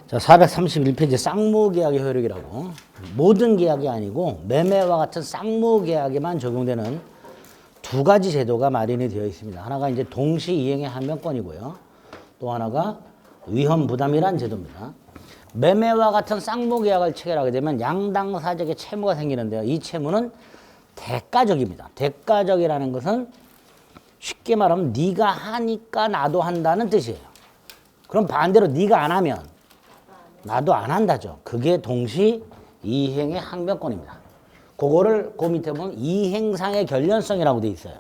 자, 431페이지 쌍무계약의 효력이라고. 모든 계약이 아니고 매매와 같은 쌍무계약에만 적용되는 두 가지 제도가 마련이 되어 있습니다. 하나가 이제 동시이행의 항변권이고요. 또 하나가 위헌부담이라는 제도입니다. 매매와 같은 쌍무계약을 체결하게 되면 양당사적의 채무가 생기는데요. 이 채무는 대가적입니다. 대가적이라는 것은 쉽게 말하면 네가 하니까 나도 한다는 뜻이에요. 그럼 반대로 네가 안 하면 나도 안 한다죠. 그게 동시이행의 항변권입니다. 그거를 그 밑에 보면 이행상의 결련성이라고 되어 있어요.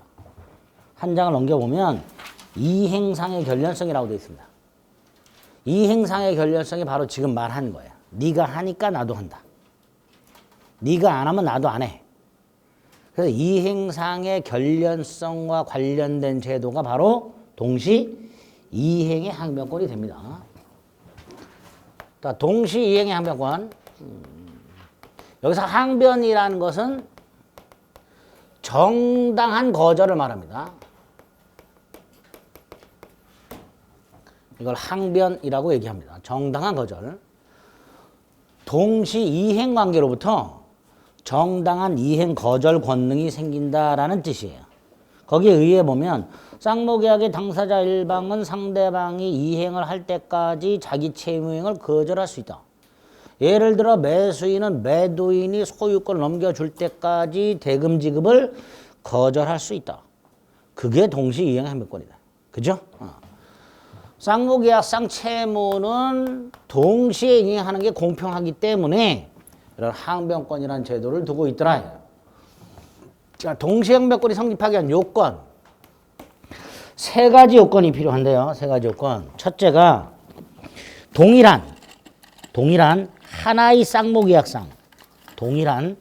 한 장을 넘겨보면 이행상의 결련성이라고 되어 있습니다. 이행상의 결련성이 바로 지금 말한 거예요. 네가 하니까 나도 한다. 네가 안 하면 나도 안 해. 그래서 이행상의 결련성과 관련된 제도가 바로 동시이행의 항변권이 됩니다. 동시이행의 항변권. 여기서 항변이라는 것은 정당한 거절을 말합니다. 이걸 항변이라고 얘기합니다. 정당한 거절. 동시이행 관계로부터 정당한 이행 거절 권능이 생긴다라는 뜻이에요. 거기에 의해 보면 쌍무계약의 당사자 일방은 상대방이 이행을 할 때까지 자기 채무행을 거절할 수 있다. 예를 들어 매수인은 매도인이 소유권을 넘겨줄 때까지 대금 지급을 거절할 수 있다. 그게 동시이행 항변권이다. 그죠? 쌍무계약 쌍채무는 동시에 이행하는 게 공평하기 때문에 이런 항변권이라는 제도를 두고 있더라. 자, 동시항변권이 성립하기 위한 요건. 세 가지 요건이 필요한데요. 세 가지 요건. 첫째가 동일한 하나의 쌍무계약상, 동일한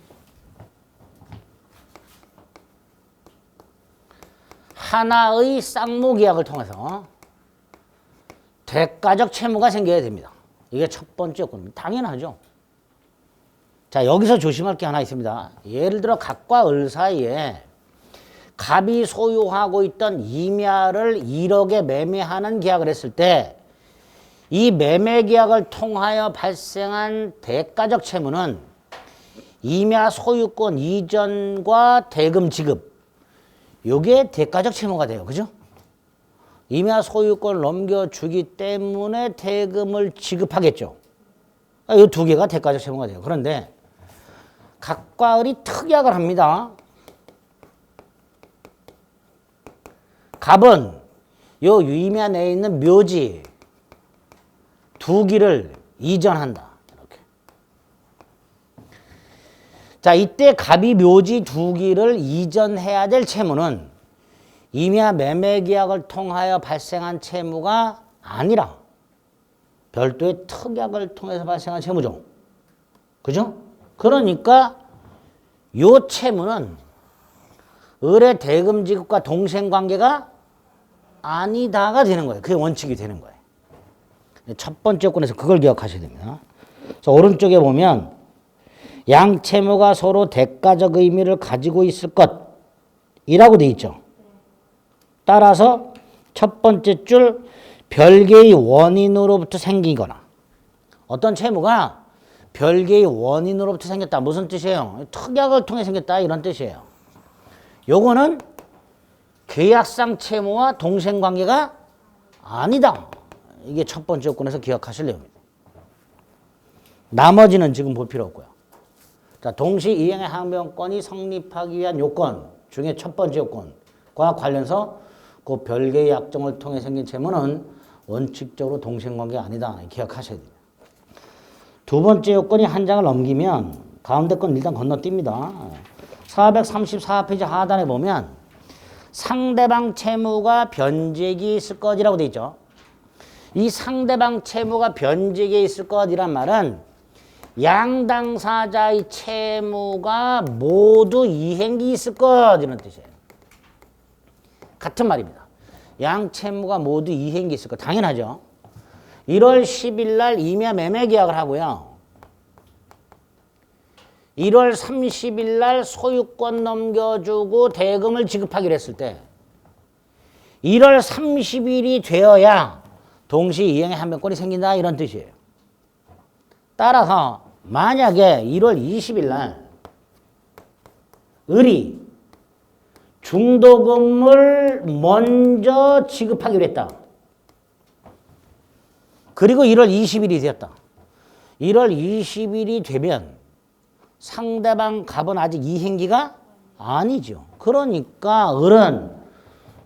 하나의 쌍무계약을 통해서 대가적 채무가 생겨야 됩니다. 이게 첫 번째 요건입니다. 당연하죠. 자, 여기서 조심할 게 하나 있습니다. 예를 들어 갑과 을 사이에 갑이 소유하고 있던 임야를 1억에 매매하는 계약을 했을 때 이 매매 계약을 통하여 발생한 대가적 채무는 임야 소유권 이전과 대금 지급, 요게 대가적 채무가 돼요. 그죠? 임야 소유권을 넘겨주기 때문에 대금을 지급하겠죠. 이 두 개가 대가적 채무가 돼요. 그런데 갑과 을이 특약을 합니다. 갑은 요 임야 내에 있는 묘지 두 기를 이전한다. 이렇게. 자, 이때 갑이 묘지 두 기를 이전해야 될 채무는 임야 매매 계약을 통하여 발생한 채무가 아니라 별도의 특약을 통해서 발생한 채무죠. 그죠? 그러니까 요 채무는 을의 대금 지급과 동생 관계가 아니다가 되는 거예요. 그게 원칙이 되는 거예요. 첫 번째 요건에서 그걸 기억하셔야 됩니다. 그래서 오른쪽에 보면 양 채무가 서로 대가적 의미를 가지고 있을 것이라고 되어 있죠. 따라서 첫 번째 줄 별개의 원인으로부터 생기거나 어떤 채무가 별개의 원인으로부터 생겼다. 무슨 뜻이에요? 특약을 통해 생겼다. 이런 뜻이에요. 요거는 계약상 채무와 동생관계가 아니다. 이게 첫 번째 요건에서 기억하실 내용입니다. 나머지는 지금 볼 필요 없고요. 자, 동시이행의 항변권이 성립하기 위한 요건 중에 첫 번째 요건과 관련해서 그 별개의 약정을 통해 생긴 채무는 원칙적으로 동생관계가 아니다. 기억하셔야 됩니다. 두 번째 요건이 한 장을 넘기면 가운데 건 일단 건너뜁니다. 434페이지 하단에 보면 상대방 채무가 변제기 있을 것이라고 되어 있죠. 이 상대방 채무가 변제기에 있을 것이란 말은 양 당사자의 채무가 모두 이행기 있을 것 이런 뜻이에요. 같은 말입니다. 양 채무가 모두 이행기 있을 것. 당연하죠. 1월 10일 날 임야 매매 계약을 하고요. 1월 30일 날 소유권 넘겨주고 대금을 지급하기로 했을 때 1월 30일이 되어야 동시이행의 항변권이 생긴다 이런 뜻이에요. 따라서 만약에 1월 20일 날 을이 중도금을 먼저 지급하기로 했다. 그리고 1월 20일이 되었다. 1월 20일이 되면 상대방 갑은 아직 이행기가 아니죠. 그러니까 을은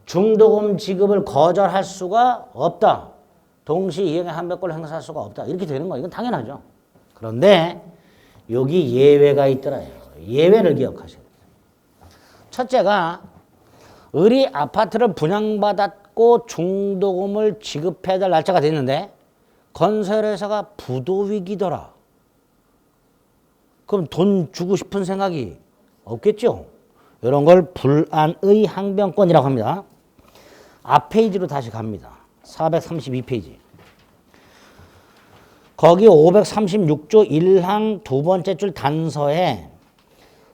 중도금 지급을 거절할 수가 없다. 동시 이행의 한백권을 행사할 수가 없다. 이렇게 되는 거예요. 이건 당연하죠. 그런데 여기 예외가 있더라요. 예외를 기억하셔야 돼요. 첫째가 을이 아파트를 분양받았고 중도금을 지급해야 될 날짜가 됐는데 건설회사가 부도위기더라. 그럼 돈 주고 싶은 생각이 없겠죠. 이런 걸 불안의 항변권이라고 합니다. 앞 페이지로 다시 갑니다. 432페이지. 거기 536조 1항 두 번째 줄 단서에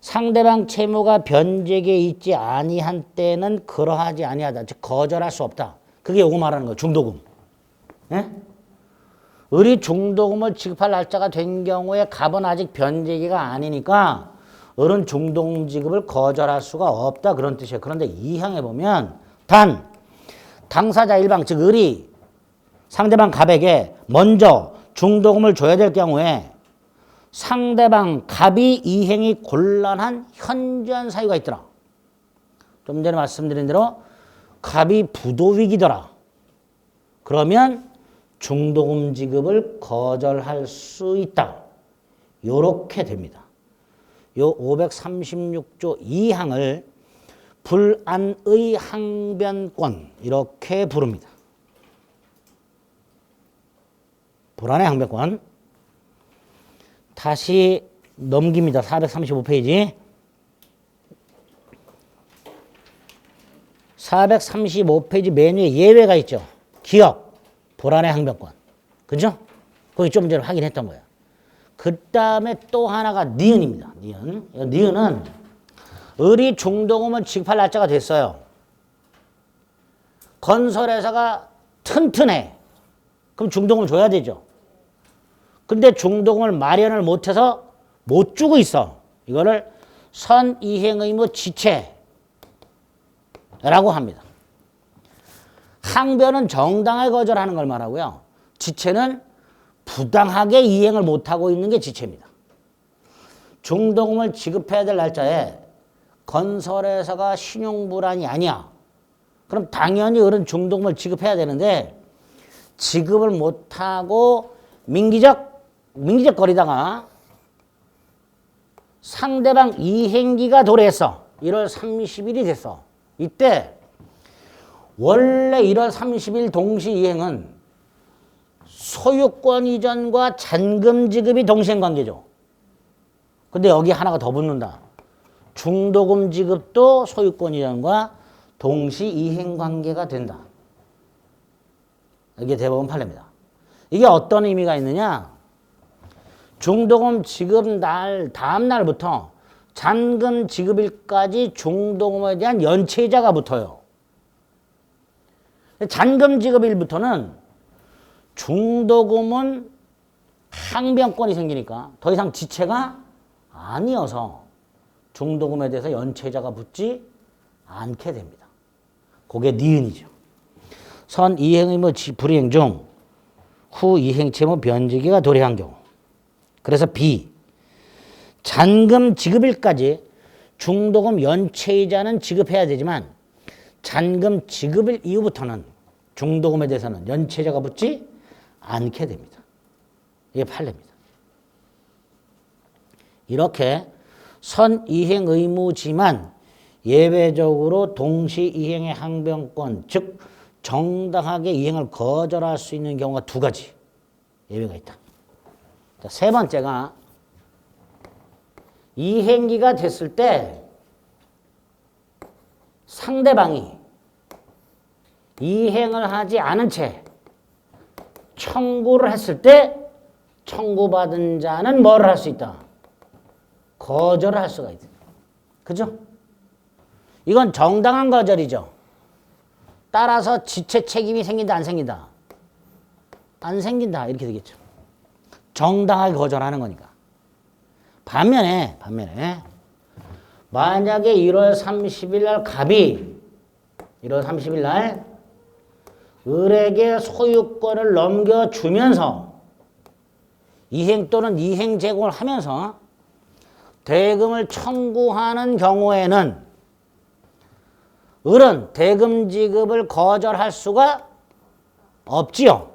상대방 채무가 변제기에 있지 아니한 때는 그러하지 아니하다. 즉 거절할 수 없다. 그게 요거 말하는 거예요. 중도금. 예? 을이 중도금을 지급할 날짜가 된 경우에 갑은 아직 변제기가 아니니까 을은 중도금 지급을 거절할 수가 없다. 그런 뜻이에요. 그런데 2항에 보면 단 당사자 일방 즉 을이 상대방 갑에게 먼저 중도금을 줘야 될 경우에 상대방 갑이 이행이 곤란한 현저한 사유가 있더라. 좀 전에 말씀드린 대로 갑이 부도위기더라. 그러면 중도금 지급을 거절할 수 있다. 요렇게 됩니다. 요 536조 2항을 불안의 항변권 이렇게 부릅니다. 불안의 항변권. 다시 넘깁니다. 435페이지. 435페이지 맨 위에 예외가 있죠. 기억, 불안의 항변권. 그죠? 거기 좀 전에 확인했던 거예요. 그 다음에 또 하나가 니은입니다. 니은. 니은은 을이 중도금을 지급할 날짜가 됐어요. 건설회사가 튼튼해. 그럼 중도금을 줘야 되죠. 근데 중도금을 마련을 못해서 못 주고 있어. 이거를 선이행의무 지체라고 합니다. 항변은 정당하게 거절하는 걸 말하고요. 지체는 부당하게 이행을 못하고 있는 게 지체입니다. 중도금을 지급해야 될 날짜에 건설회사가 신용불안이 아니야. 그럼 당연히 을은 중도금을 지급해야 되는데 지급을 못하고 민기적거리다가 상대방 이행기가 도래했어. 1월 30일이 됐어. 이때 원래 1월 30일 동시 이행은 소유권 이전과 잔금 지급이 동시행 관계죠. 근데 여기 하나가 더 붙는다. 중도금 지급도 소유권 이전과 동시 이행 관계가 된다. 이게 대법원 판례입니다. 이게 어떤 의미가 있느냐? 중도금 지급 날 다음 날부터 잔금 지급일까지 중도금에 대한 연체이자가 붙어요. 잔금 지급일부터는 중도금은 항변권이 생기니까 더 이상 지체가 아니어서 중도금에 대해서 연체이자가 붙지 않게 됩니다. 그게 니은이죠. 선 이행의무 불이행 중 후 이행 채무 변제기가 도래한 경우. 그래서 B. 잔금 지급일까지 중도금 연체이자는 지급해야 되지만 잔금 지급일 이후부터는 중도금에 대해서는 연체이자가 붙지 않게 됩니다. 이게 판례입니다. 이렇게 선이행 의무지만 예외적으로 동시이행의 항변권, 즉 정당하게 이행을 거절할 수 있는 경우가 두 가지 예외가 있다. 자, 세 번째가 이행기가 됐을 때 상대방이 이행을 하지 않은 채 청구를 했을 때 청구받은 자는 뭐를 할 수 있다? 거절을 할 수가 있다. 그죠? 이건 정당한 거절이죠. 따라서 지체 책임이 생긴다, 안 생긴다? 안 생긴다. 이렇게 되겠죠. 정당하게 거절하는 거니까. 반면에 만약에 1월 30일 날 갑이 1월 30일 날 을에게 소유권을 넘겨주면서 이행 또는 이행 제공을 하면서 대금을 청구하는 경우에는 을은 대금 지급을 거절할 수가 없지요.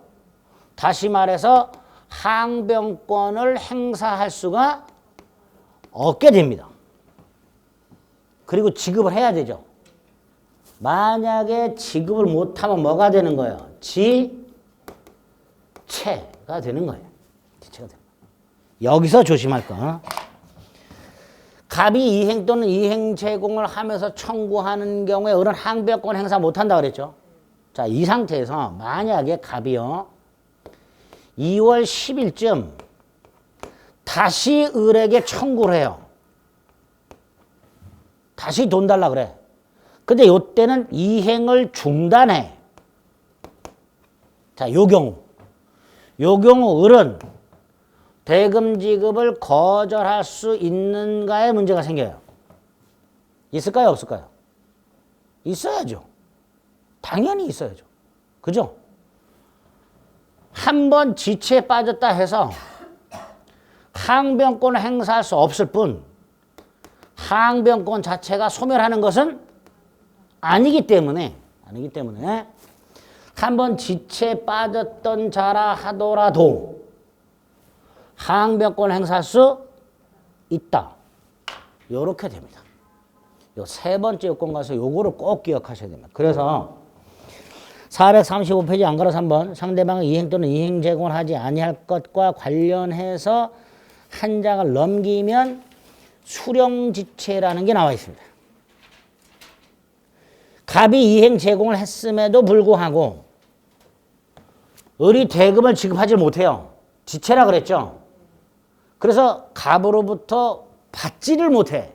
다시 말해서 항변권을 행사할 수가 없게 됩니다. 그리고 지급을 해야 되죠. 만약에 지급을 못하면 뭐가 되는 거예요? 지체가 되는 거예요. 지체가 되는 거예요. 여기서 조심할 거. 갑이 이행 또는 이행 제공을 하면서 청구하는 경우에 을은 항변권 행사 못한다 그랬죠. 자, 이 상태에서 만약에 갑이요 2월 10일쯤 다시 을에게 청구를 해요. 다시 돈 달라 그래. 근데 요때는 이행을 중단해. 자, 요 경우 을은 대금 지급을 거절할 수 있는가에 문제가 생겨요. 있을까요? 없을까요? 있어야죠. 당연히 있어야죠. 그죠? 한번 지체에 빠졌다 해서 항변권을 행사할 수 없을 뿐 항변권 자체가 소멸하는 것은 아니기 때문에 한번 지체에 빠졌던 자라 하더라도 항변권을 행사할 수 있다. 요렇게 됩니다. 요 세 번째 요건 가서 요거를 꼭 기억하셔야 됩니다. 그래서 435페이지 안 걸어 3번 상대방의 이행 또는 이행 제공을 하지 아니할 것과 관련해서 한 장을 넘기면 수령지체라는 게 나와 있습니다. 갑이 이행 제공을 했음에도 불구하고 을이 대금을 지급하지 못해요. 지체라 그랬죠. 그래서 갑으로부터 받지를 못해.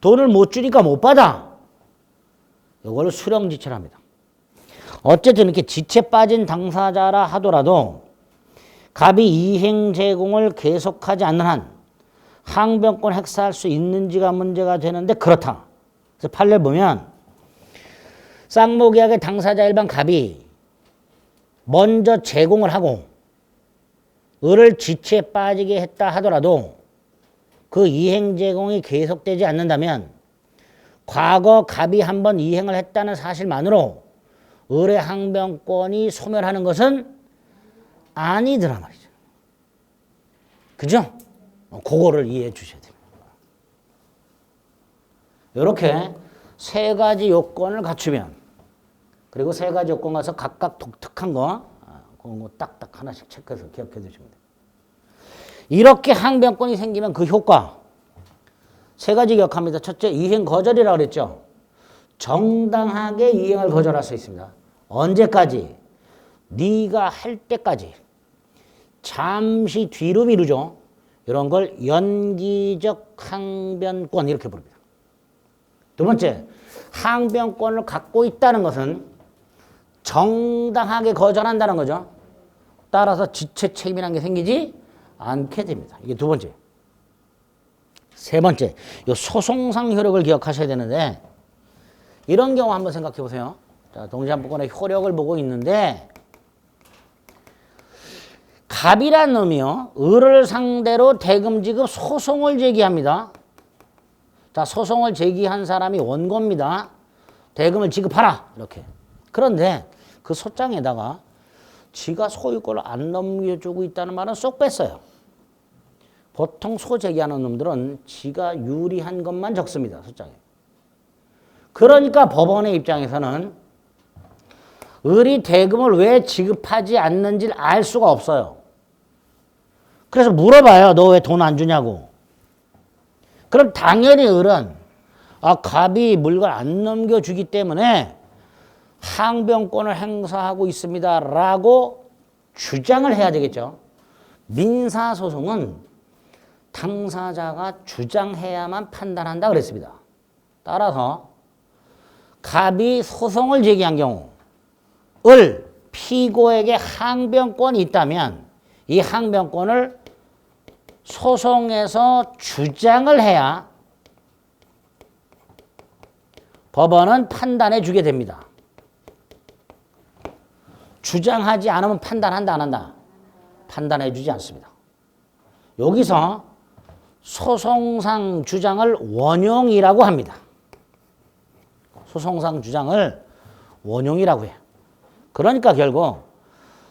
돈을 못 주니까 못 받아. 이걸 수령지체를 합니다. 어쨌든 이렇게 지체 빠진 당사자라 하더라도 갑이 이행 제공을 계속하지 않는 한 항변권 행사할 수 있는지가 문제가 되는데 그렇다. 그래서 판례 보면 쌍모계약의 당사자 일반 갑이 먼저 제공을 하고 을을 지체에 빠지게 했다 하더라도 그 이행 제공이 계속되지 않는다면 과거 갑이 한번 이행을 했다는 사실만으로 을의 항변권이 소멸하는 것은 아니더라 말이죠. 그죠? 그거를 이해해 주셔야 됩니다. 이렇게 세 가지 요건을 갖추면 그리고 세 가지 요건 가서 각각 독특한 거 그런 거 딱딱 하나씩 체크해서 기억해 두시면 돼요. 이렇게 항변권이 생기면 그 효과 세 가지 기억합니다. 첫째, 이행 거절이라고 그랬죠. 정당하게 이행을 거절할 수 있습니다. 언제까지? 네가 할 때까지. 잠시 뒤로 미루죠. 이런 걸 연기적 항변권 이렇게 부릅니다. 두 번째, 항변권을 갖고 있다는 것은 정당하게 거절한다는 거죠. 따라서 지체 책임이라는 게 생기지 않게 됩니다. 이게 두 번째. 세 번째, 이 소송상 효력을 기억하셔야 되는데 이런 경우 한번 생각해 보세요. 자, 동시한법권의 효력을 보고 있는데 갑이란 놈이요. 을을 상대로 대금 지급 소송을 제기합니다. 자, 소송을 제기한 사람이 원고입니다. 대금을 지급하라. 이렇게. 그런데 그 소장에다가 지가 소유권을 안 넘겨주고 있다는 말은 쏙 뺐어요. 보통 소 제기하는 놈들은 지가 유리한 것만 적습니다. 소장에. 그러니까 법원의 입장에서는 을이 대금을 왜 지급하지 않는지를 알 수가 없어요. 그래서 물어봐요. 너 왜 돈 안 주냐고. 그럼 당연히 을은 갑이 물건 안 넘겨주기 때문에 항변권을 행사하고 있습니다. 라고 주장을 해야 되겠죠. 민사소송은 당사자가 주장해야만 판단한다 그랬습니다. 따라서 갑이 소송을 제기한 경우 을 피고에게 항변권이 있다면 이 항변권을 소송에서 주장을 해야 법원은 판단해 주게 됩니다. 주장하지 않으면 판단한다, 안 한다? 판단해 주지 않습니다. 여기서 소송상 주장을 원용이라고 합니다. 소송상 주장을 원용이라고 해요. 그러니까 결국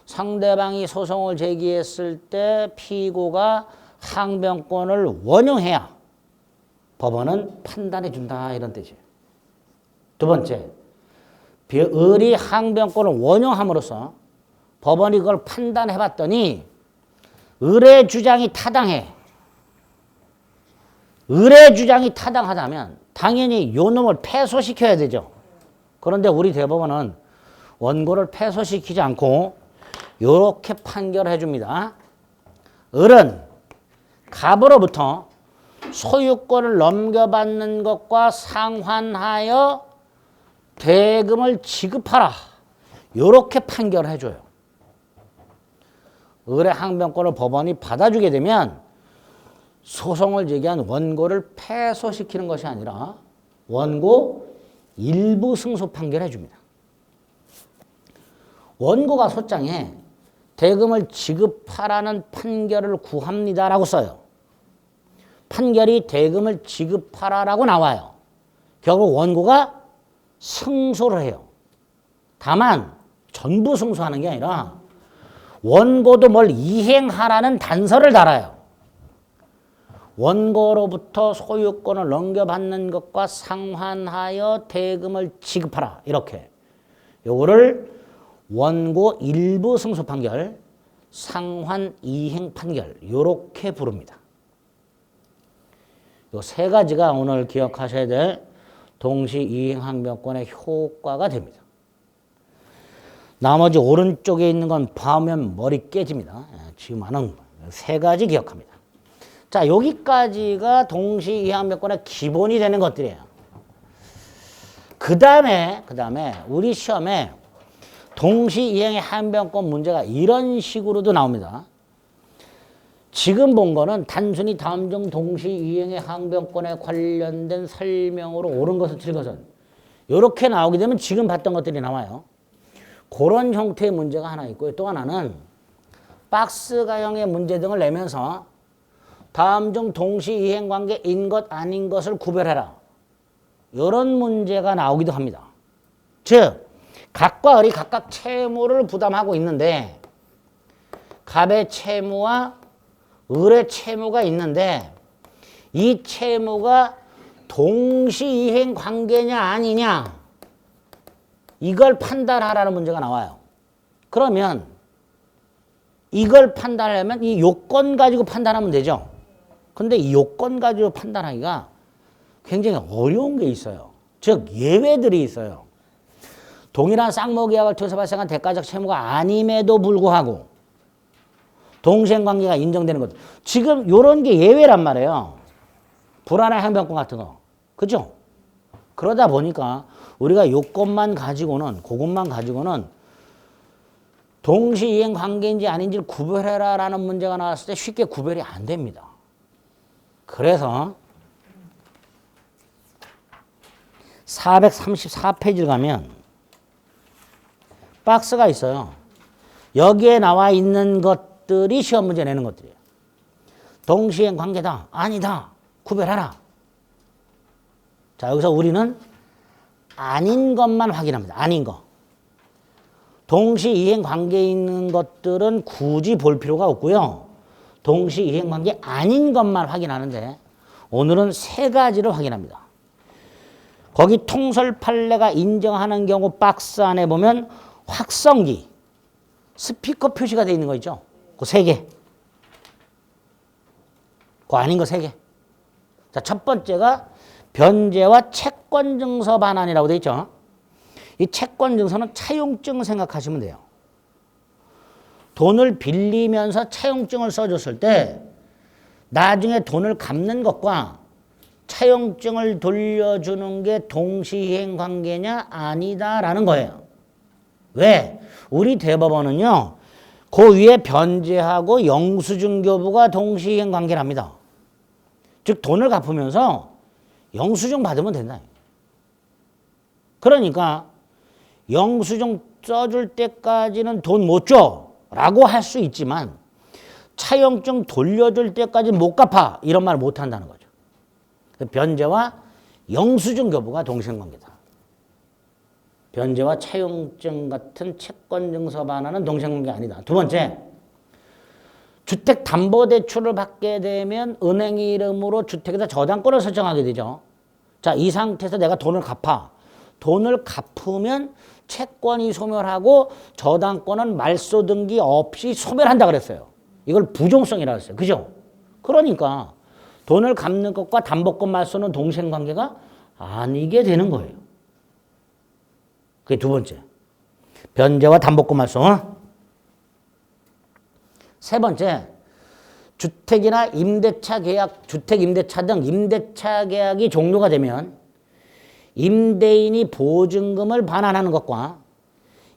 상대방이 소송을 제기했을 때 피고가 항변권을 원용해야 법원은 판단해 준다, 이런 뜻이에요. 두 번째, 을이 항변권을 원용함으로써 법원이 그걸 판단해 봤더니 을의 주장이 타당해. 을의 주장이 타당하다면 당연히 요 놈을 패소시켜야 되죠. 그런데 우리 대법원은 원고를 패소시키지 않고 이렇게 판결해 줍니다. 을은 갑으로부터 소유권을 넘겨받는 것과 상환하여 대금을 지급하라. 이렇게 판결해 줘요. 을의 항변권을 법원이 받아주게 되면 소송을 제기한 원고를 패소시키는 것이 아니라 원고 일부 승소 판결해 줍니다. 원고가 소장에 대금을 지급하라는 판결을 구합니다라고 써요. 판결이 대금을 지급하라라고 나와요. 결국 원고가 승소를 해요. 다만 전부 승소하는 게 아니라 원고도 뭘 이행하라는 단서를 달아요. 원고로부터 소유권을 넘겨받는 것과 상환하여 대금을 지급하라. 이렇게. 요거를 원고 일부 승소 판결, 상환 이행 판결, 요렇게 부릅니다. 요 세 가지가 오늘 기억하셔야 될 동시 이행 항변권의 효과가 됩니다. 나머지 오른쪽에 있는 건 봐오면 머리 깨집니다. 지금 하는 세 가지 기억합니다. 자, 여기까지가 동시 이행 항변권의 기본이 되는 것들이에요. 그 다음에 우리 시험에 동시 이행의 항변권 문제가 이런 식으로도 나옵니다. 지금 본 거는 단순히 다음 중 동시 이행의 항변권에 관련된 설명으로 옳은 것을 틀린 것은 이렇게 나오게 되면 지금 봤던 것들이 나와요. 그런 형태의 문제가 하나 있고요. 또 하나는 박스가형의 문제 등을 내면서 다음 중 동시 이행 관계인 것 아닌 것을 구별해라. 이런 문제가 나오기도 합니다. 즉 갑과 을이 각각 채무를 부담하고 있는데 갑의 채무와 을의 채무가 있는데 이 채무가 동시이행 관계냐 아니냐 이걸 판단하라는 문제가 나와요. 그러면 이걸 판단하려면 이 요건 가지고 판단하면 되죠. 근데 이 요건 가지고 판단하기가 굉장히 어려운 게 있어요. 즉 예외들이 있어요. 동일한 쌍모계약을 통해서 발생한 대가적 채무가 아님에도 불구하고 동시행관계가 인정되는 것. 지금 이런 게 예외란 말이에요. 불안한 항변권 같은 거. 그죠? 그러다 보니까 우리가 요건만 가지고는, 그것만 가지고는 동시이행 관계인지 아닌지를 구별해라 라는 문제가 나왔을 때 쉽게 구별이 안 됩니다. 그래서 434페이지를 가면 박스가 있어요. 여기에 나와 있는 것들이 시험 문제 내는 것들이에요. 동시행 관계다. 아니다. 구별하라. 자, 여기서 우리는 아닌 것만 확인합니다. 아닌 거. 동시이행 관계에 있는 것들은 굳이 볼 필요가 없고요. 동시이행 관계 아닌 것만 확인하는데 오늘은 세 가지를 확인합니다. 거기 통설 판례가 인정하는 경우 박스 안에 보면 확성기, 스피커 표시가 되어 있는 거 있죠? 그 세 개. 그 아닌 거 세 개. 자, 첫 번째가 변제와 채권증서 반환이라고 되어 있죠? 이 채권증서는 차용증 생각하시면 돼요. 돈을 빌리면서 차용증을 써줬을 때 나중에 돈을 갚는 것과 차용증을 돌려주는 게 동시이행 관계냐 아니다라는 거예요. 왜? 우리 대법원은요. 그 위에 변제하고 영수증 교부가 동시이행 관계랍니다. 즉 돈을 갚으면서 영수증 받으면 된다. 그러니까 영수증 써줄 때까지는 돈 못 줘 라고 할 수 있지만 차용증 돌려줄 때까지 못 갚아 이런 말을 못 한다는 거죠. 변제와 영수증 교부가 동시행관계다. 변제와 차용증 같은 채권증서 반환은 동시행관계 아니다. 두 번째, 주택담보대출을 받게 되면 은행 이름으로 주택에다 저당권을 설정하게 되죠. 자, 이 상태에서 내가 돈을 갚아. 돈을 갚으면 채권이 소멸하고 저당권은 말소 등기 없이 소멸한다 그랬어요. 이걸 부종성이라고 했어요. 그죠? 그러니까 돈을 갚는 것과 담보권 말소는 동시행관계가 아니게 되는 거예요. 그게 두 번째. 변제와 담보권 말소. 세 번째. 주택이나 임대차 계약, 주택 임대차 등 임대차 계약이 종료가 되면 임대인이 보증금을 반환하는 것과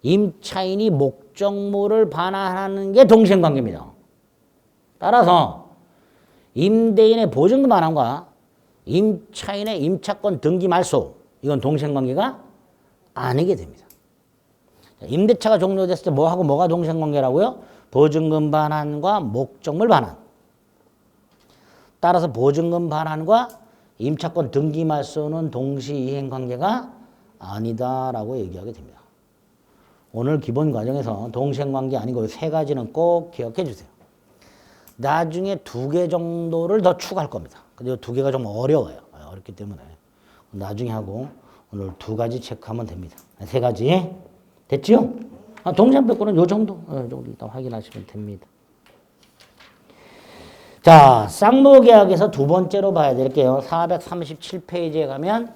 임차인이 목적물을 반환하는 게 동시행관계입니다. 따라서 임대인의 보증금 반환과 임차인의 임차권 등기 말소, 이건 동시행관계가 아니게 됩니다. 임대차가 종료됐을 때 뭐하고 뭐가 동시행관계라고요? 보증금 반환과 목적물 반환. 따라서 보증금 반환과 임차권 등기 말소는 동시이행관계가 아니다라고 얘기하게 됩니다. 오늘 기본 과정에서 동시행관계 아니고 세 가지는 꼭 기억해 주세요. 나중에 두 개 정도를 더 추가할 겁니다. 근데 두 개가 좀 어려워요. 어렵기 때문에 나중에 하고 오늘 두 가지 체크하면 됩니다. 세 가지 됐지요? 동시행배권은 요 정도, 일단 확인하시면 됩니다. 자, 쌍무계약에서 두 번째로 봐야 될게요. 437페이지에 가면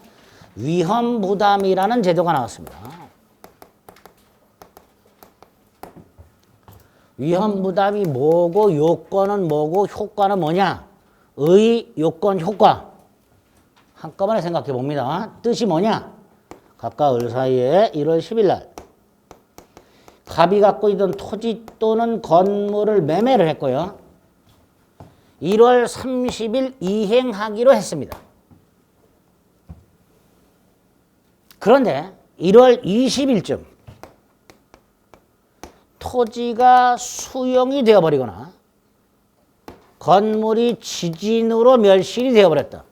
위험부담이라는 제도가 나왔습니다. 위험부담이 뭐고 요건은 뭐고 효과는 뭐냐? 의, 요건, 효과. 한꺼번에 생각해 봅니다. 뜻이 뭐냐? 갑과 을 사이에 1월 10일 날 갑이 갖고 있던 토지 또는 건물을 매매를 했고요. 1월 30일 이행하기로 했습니다. 그런데 1월 20일쯤 토지가 수용이 되어버리거나 건물이 지진으로 멸실이 되어버렸다.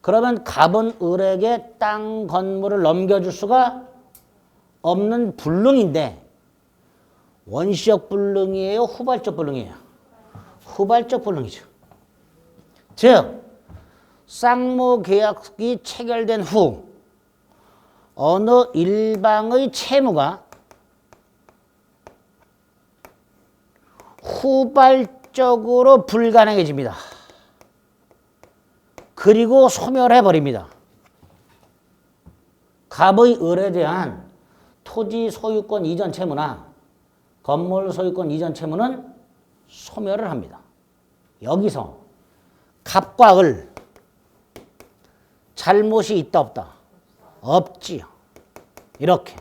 그러면 갑은 을에게 땅 건물을 넘겨줄 수가 없는 불능인데 원시적 불능이에요? 후발적 불능이에요? 후발적 불능이죠. 즉 쌍무계약이 체결된 후 어느 일방의 채무가 후발적으로 불가능해집니다. 그리고 소멸해버립니다. 갑의 을에 대한 토지 소유권 이전 채무나 건물 소유권 이전 채무는 소멸을 합니다. 여기서 갑과 을 잘못이 있다 없다? 없지요. 이렇게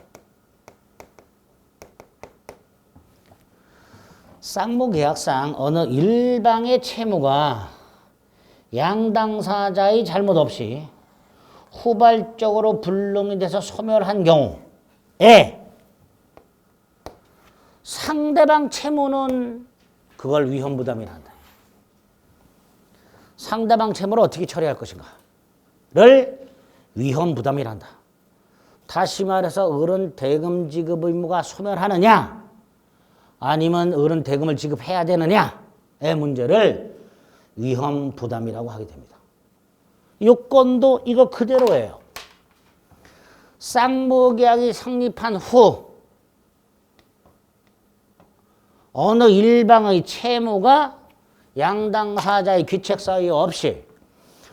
쌍무계약상 어느 일방의 채무가 양당사자의 잘못 없이 후발적으로 불능이 돼서 소멸한 경우에 상대방 채무는 그걸 위험부담이라 한다. 상대방 채무를 어떻게 처리할 것인가를 위험부담이라 한다. 다시 말해서 을은 대금 지급 의무가 소멸하느냐 아니면 을은 대금을 지급해야 되느냐의 문제를 위험부담이라고 하게 됩니다. 요건도 이거 그대로예요. 쌍무계약이 성립한 후 어느 일방의 채무가 양당사자의 귀책 사유 없이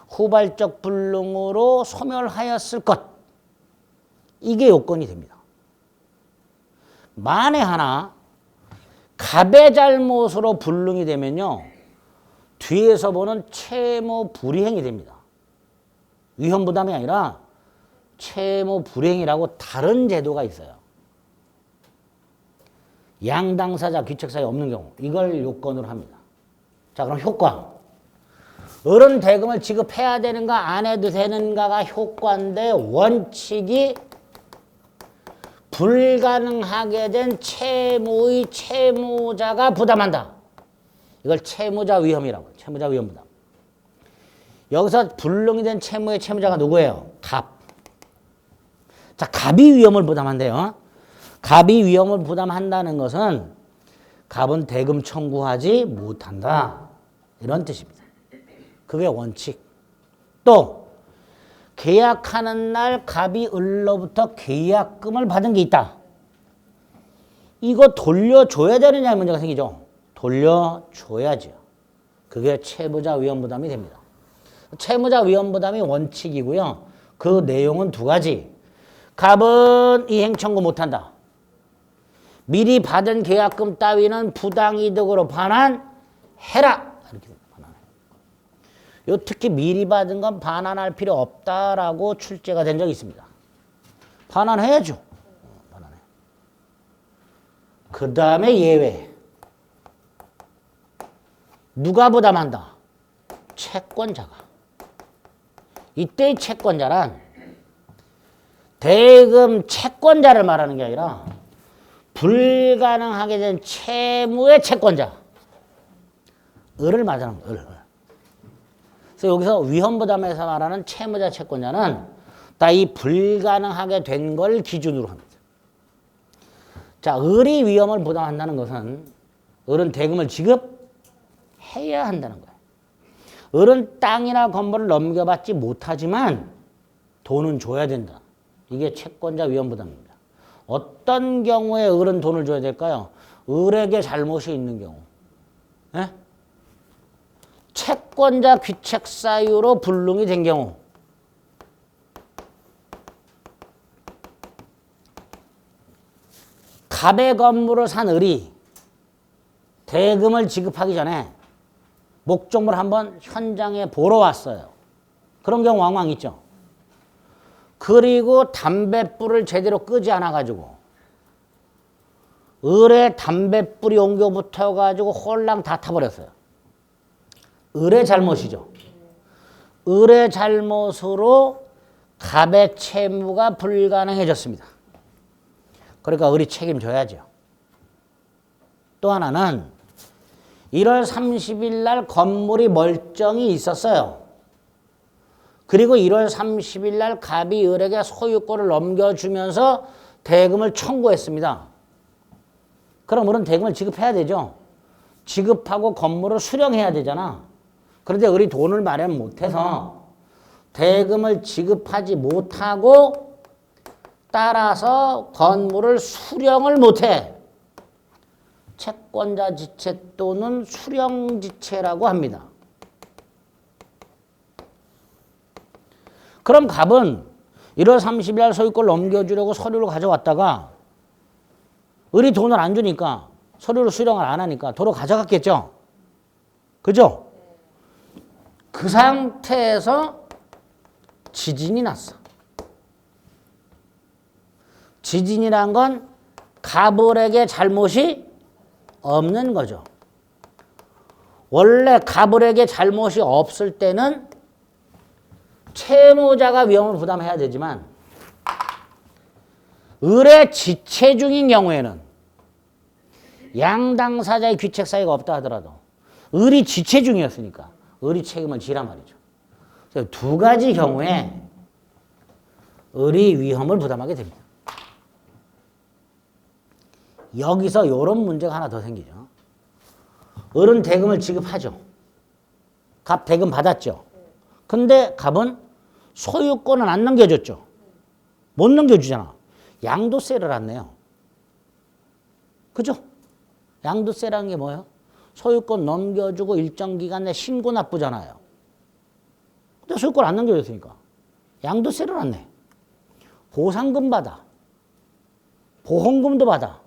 후발적 불능으로 소멸하였을 것. 이게 요건이 됩니다. 만에 하나 갑의 잘못으로 불능이 되면요. 뒤에서 보는 채무 불이행이 됩니다. 위험부담이 아니라 채무 불이행이라고 다른 제도가 있어요. 양당사자 귀책 사유 없는 경우 이걸 요건으로 합니다. 자, 그럼 효과. 어른 대금을 지급해야 되는가 안 해도 되는가가 효과인데 원칙이 불가능하게 된 채무의 채무자가 부담한다. 이걸 채무자 위험이라고 해요. 채무자 위험 부담. 여기서 불능이 된 채무의 채무자가 누구예요? 갑. 자, 갑이 위험을 부담한대요. 갑이 위험을 부담한다는 것은 갑은 대금 청구하지 못한다. 이런 뜻입니다. 그게 원칙. 또 계약하는 날 갑이 을로부터 계약금을 받은 게 있다. 이거 돌려줘야 되느냐의 문제가 생기죠. 돌려줘야죠. 그게 채무자 위험 부담이 됩니다. 채무자 위험 부담이 원칙이고요. 그 내용은 두 가지. 갑은 이행 청구 못한다. 미리 받은 계약금 따위는 부당이득으로 반환해라. 이렇게 반환해. 요 특히 미리 받은 건 반환할 필요 없다라고 출제가 된 적이 있습니다. 반환해야죠. 반환해. 그 다음에 예외. 누가 부담한다? 채권자가. 이때의 채권자란 대금 채권자를 말하는 게 아니라 불가능하게 된 채무의 채권자. 을을 말하는 거예요. 을. 그래서 여기서 위험부담에서 말하는 채무자 채권자는 다 이 불가능하게 된 걸 기준으로 합니다. 자, 을이 위험을 부담한다는 것은 을은 대금을 지급해야 한다는 거예요. 을은 땅이나 건물을 넘겨받지 못하지만 돈은 줘야 된다. 이게 채권자 위험 부담입니다. 어떤 경우에 을은 돈을 줘야 될까요? 을에게 잘못이 있는 경우. 예? 채권자 귀책 사유로 불능이 된 경우. 갑의 건물을 산 을이 대금을 지급하기 전에 목적물 한번 현장에 보러 왔어요. 그런 경우 왕왕 있죠. 그리고 담뱃불을 제대로 끄지 않아가지고 을에 담뱃불이 옮겨 붙어가지고 홀랑 다 타버렸어요. 을의 잘못이죠. 을의 잘못으로 갑의 채무가 불가능해졌습니다. 그러니까 을이 책임져야죠. 또 하나는 1월 30일 날 건물이 멀쩡히 있었어요. 그리고 1월 30일 날 갑이 을에게 소유권을 넘겨주면서 대금을 청구했습니다. 그럼 을은 대금을 지급해야 되죠. 지급하고 건물을 수령해야 되잖아. 그런데 을이 돈을 마련 못해서 대금을 지급하지 못하고 따라서 건물을 수령을 못해. 채권자 지체 또는 수령지체라고 합니다. 그럼 갑은 1월 30일 날 소유권을 넘겨주려고 서류를 가져왔다가 을이 돈을 안 주니까 서류를 수령을 안 하니까 도로 가져갔겠죠. 그죠? 그 상태에서 지진이 났어. 지진이란 건 갑을에게 잘못이 없는 거죠. 원래 갑을에게 잘못이 없을 때는 채무자가 위험을 부담해야 되지만 을의 지체 중인 경우에는 양당사자의 귀책 사유가 없다 하더라도 을이 지체 중이었으니까 을이 책임을 지란 말이죠. 그래서 두 가지 경우에 을이 위험을 부담하게 됩니다. 여기서 이런 문제가 하나 더 생기죠. 을은 대금을 지급하죠. 갑 대금 받았죠. 근데 갑은 소유권은 안 넘겨줬죠. 못 넘겨주잖아. 양도세를 안 내요. 그죠? 양도세라는 게 뭐예요? 소유권 넘겨주고 일정 기간 내 신고 납부잖아요. 근데 소유권 안 넘겨줬으니까 양도세를 안 내. 보상금 받아. 보험금도 받아.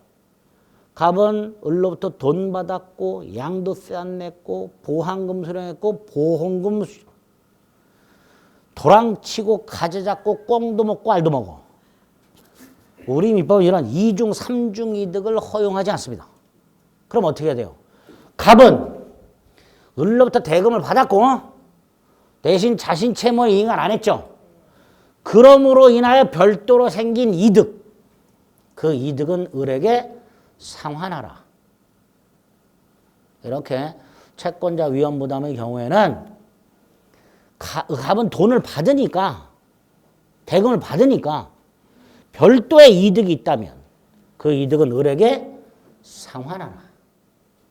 갑은 을로부터 돈 받았고 양도세 안 냈고 보상금 수령했고 보험금 도랑치고 가재 잡고 꽁도 먹고 알도 먹어. 우리 민법은 이런 이중, 삼중 이득을 허용하지 않습니다. 그럼 어떻게 해야 돼요? 갑은 을로부터 대금을 받았고 대신 자신 채무에 이행을 안 했죠. 그러므로 인하여 별도로 생긴 이득, 그 이득은 을에게 상환하라. 이렇게 채권자 위험부담의 경우에는 갑은 돈을 받으니까, 대금을 받으니까 별도의 이득이 있다면 그 이득은 을에게 상환하라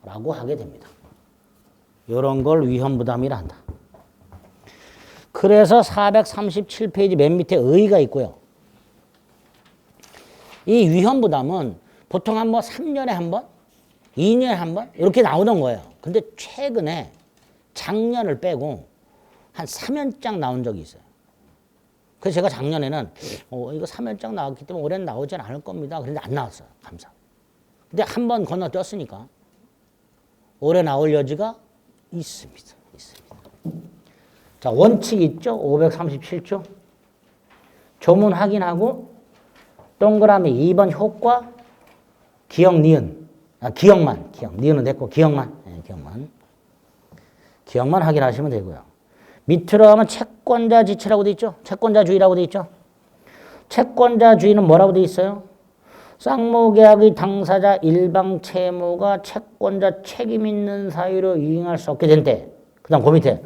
라고 하게 됩니다. 이런 걸 위험부담이라 한다. 그래서 437페이지 맨 밑에 의의가 있고요. 이 위험부담은 보통 한 3년에 한 번, 2년에 한 번 이렇게 나오던 거예요. 근데 최근에 작년을 빼고 한 3연장 나온 적이 있어요. 그래서 제가 작년에는 이거 3연장 나왔기 때문에 올해는 나오진 않을 겁니다. 그런데 안 나왔어요. 감사. 근데 한 번 건너뛰었으니까 올해 나올 여지가 있습니다. 자, 원칙 있죠? 537조. 조문 확인하고 동그라미 2번 효과, 기억, 니은. 기억만. 니은은 됐고 기억만. 네, 기억만 확인하시면 되고요. 밑으로 가면 채권자 지체라고 돼 있죠? 채권자주의라고 돼 있죠? 채권자주의는 뭐라고 돼 있어요? 쌍무계약의 당사자 일방 채무가 채권자 책임 있는 사유로 이행할 수 없게 된 때. 그 다음 그 밑에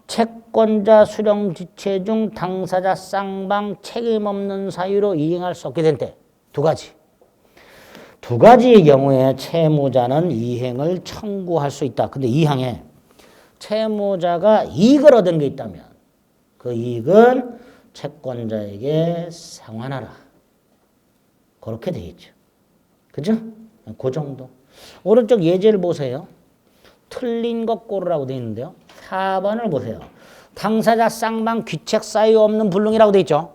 채권자 수령 지체 중 당사자 쌍방 책임 없는 사유로 이행할 수 없게 된 때. 두 가지. 두 가지의 경우에 채무자는 이행을 청구할 수 있다. 근데 이 항에 채무자가 이익을 얻은 게 있다면 그 이익은 채권자에게 상환하라. 그렇게 되어 있죠. 그죠? 그 정도. 오른쪽 예제를 보세요. 틀린 것 고르라고 되어 있는데요. 4번을 보세요. 당사자 쌍방 귀책 사유 없는 불능이라고 되어 있죠.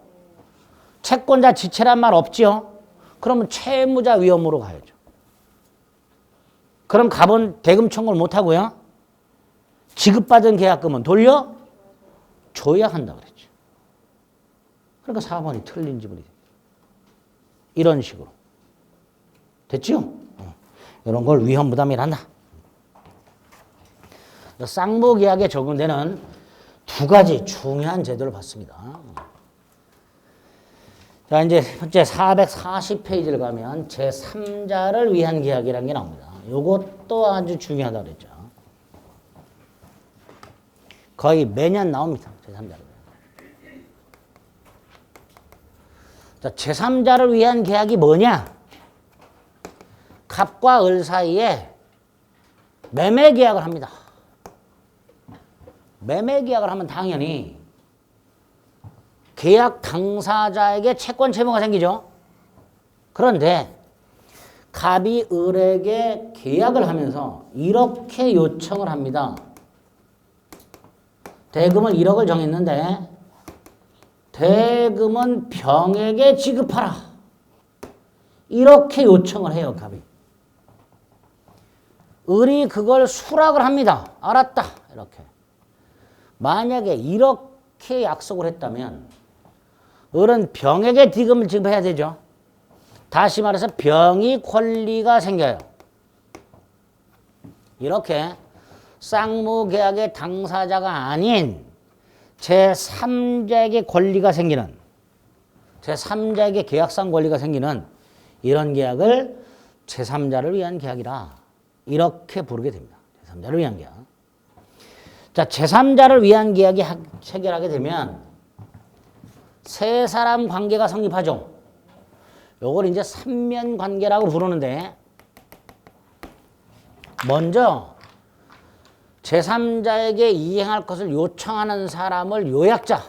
채권자 지체란 말 없죠. 그러면 채무자 위험으로 가야죠. 그럼 갑은 대금 청구를 못하고요. 지급받은 계약금은 돌려줘야 한다고 그랬죠. 그러니까 4번이 틀린 지분이 됩니다. 이런 식으로. 됐죠? 이런 걸 위험부담이라 한다. 쌍무계약에 적용되는 두 가지 중요한 제도를 봤습니다. 자, 이제 현재 440페이지를 가면 제3자를 위한 계약이라는 게 나옵니다. 이것도 아주 중요하다고 그랬죠. 거의 매년 나옵니다. 제3자를. 자, 제3자를 위한 계약이 뭐냐? 갑과 을 사이에 매매 계약을 합니다. 매매 계약을 하면 당연히 계약 당사자에게 채권 채무가 생기죠. 그런데 갑이 을에게 계약을 하면서 이렇게 요청을 합니다. 대금을 1억을 정했는데 대금은 병에게 지급하라. 이렇게 요청을 해요, 갑이. 을이 그걸 수락을 합니다. 알았다. 이렇게. 만약에 이렇게 약속을 했다면 을은 병에게 대금을 지급해야 되죠. 다시 말해서 병이 권리가 생겨요. 이렇게 쌍무계약의 당사자가 아닌 제3자에게 권리가 생기는, 제3자에게 계약상 권리가 생기는 이런 계약을 제3자를 위한 계약이라 이렇게 부르게 됩니다. 제3자를 위한 계약. 자, 제3자를 위한 계약이 체결하게 되면 세 사람 관계가 성립하죠. 요걸 이제 삼면 관계라고 부르는데, 먼저 제3자에게 이행할 것을 요청하는 사람을 요약자,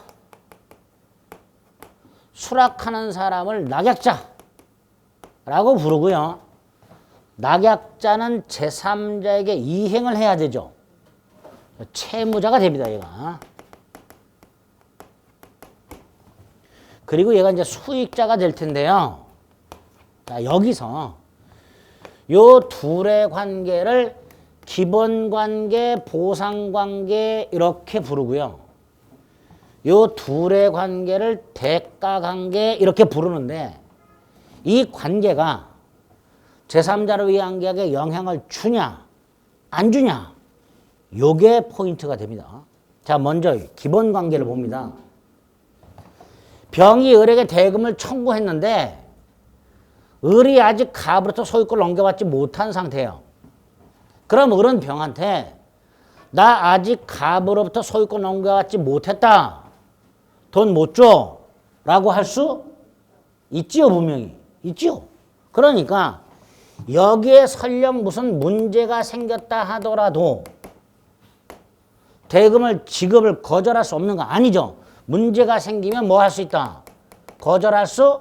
수락하는 사람을 낙약자라고 부르고요. 낙약자는 제3자에게 이행을 해야 되죠. 채무자가 됩니다, 얘가. 그리고 얘가 이제 수익자가 될 텐데요. 자, 여기서 요 둘의 관계를 기본관계, 보상관계 이렇게 부르고요. 요 둘의 관계를 대가관계 이렇게 부르는데, 이 관계가 제3자를 위한 계약에 영향을 주냐 안 주냐 요게 포인트가 됩니다. 자, 먼저 기본 관계를 봅니다. 병이 을에게 대금을 청구했는데 을이 아직 갑으로부터 소유권을 넘겨받지 못한 상태예요. 그럼 을은 병한테 나 아직 갑으로부터 소유권 넘겨받지 못했다. 돈 못 줘. 라고 할 수 있지요, 분명히. 있지요. 그러니까 여기에 설령 무슨 문제가 생겼다 하더라도 대금을 지급을 거절할 수 없는 거 아니죠. 문제가 생기면 뭐 할 수 있다? 거절할 수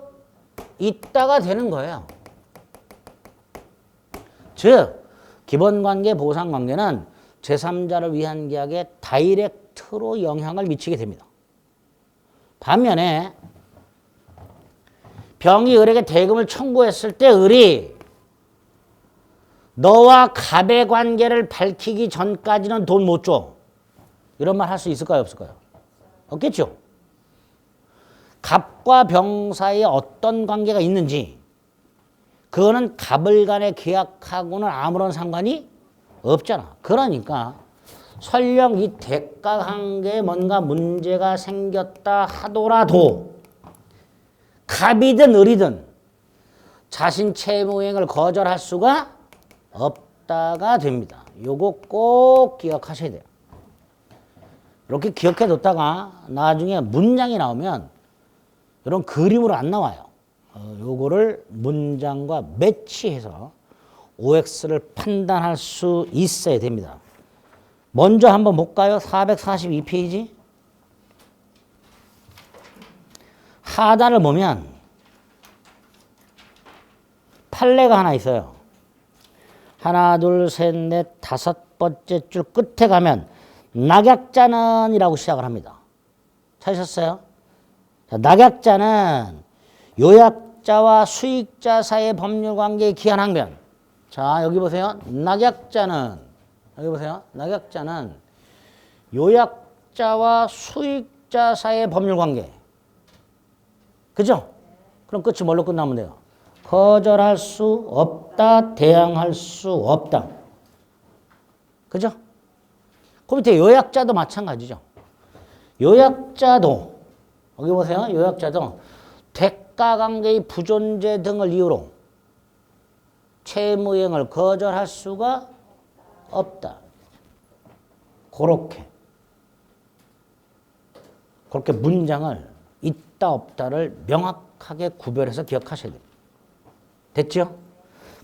있다가 되는 거예요. 즉 기본관계, 보상관계는 제3자를 위한 계약에 다이렉트로 영향을 미치게 됩니다. 반면에 병이 을에게 대금을 청구했을 때 을이 너와 갑의 관계를 밝히기 전까지는 돈 못 줘. 이런 말 할 수 있을까요? 없을까요? 없겠죠. 갑과 병 사이에 어떤 관계가 있는지 그거는 갑을 간의 계약하고는 아무런 상관이 없잖아. 그러니까 설령 이 대가 관계에 뭔가 문제가 생겼다 하더라도 갑이든 을이든 자신 채무행을 거절할 수가 없다가 됩니다. 요거 꼭 기억하셔야 돼요. 이렇게 기억해 뒀다가 나중에 문장이 나오면 이런 그림으로 안 나와요. 요거를 문장과 매치해서 OX를 판단할 수 있어야 됩니다. 먼저 한번 볼까요? 442페이지. 하단을 보면 판례가 하나 있어요. 하나, 둘, 셋, 넷, 다섯 번째 줄 끝에 가면 낙약자는 이라고 시작을 합니다. 찾으셨어요? 자, 낙약자는 요약자와 수익자 사이의 법률관계에 기한 항변. 자, 여기 보세요. 낙약자는, 여기 보세요. 낙약자는 요약자와 수익자 사이의 법률관계. 그죠? 그럼 끝이 뭘로 끝나면 돼요? 거절할 수 없다, 대항할 수 없다. 그죠? 그 밑에 요약자도 마찬가지죠. 요약자도, 여기 보세요. 요약자도 대가관계의 부존재 등을 이유로 채무행을 거절할 수가 없다. 그렇게 문장을 있다 없다를 명확하게 구별해서 기억하셔야 돼요. 됐죠?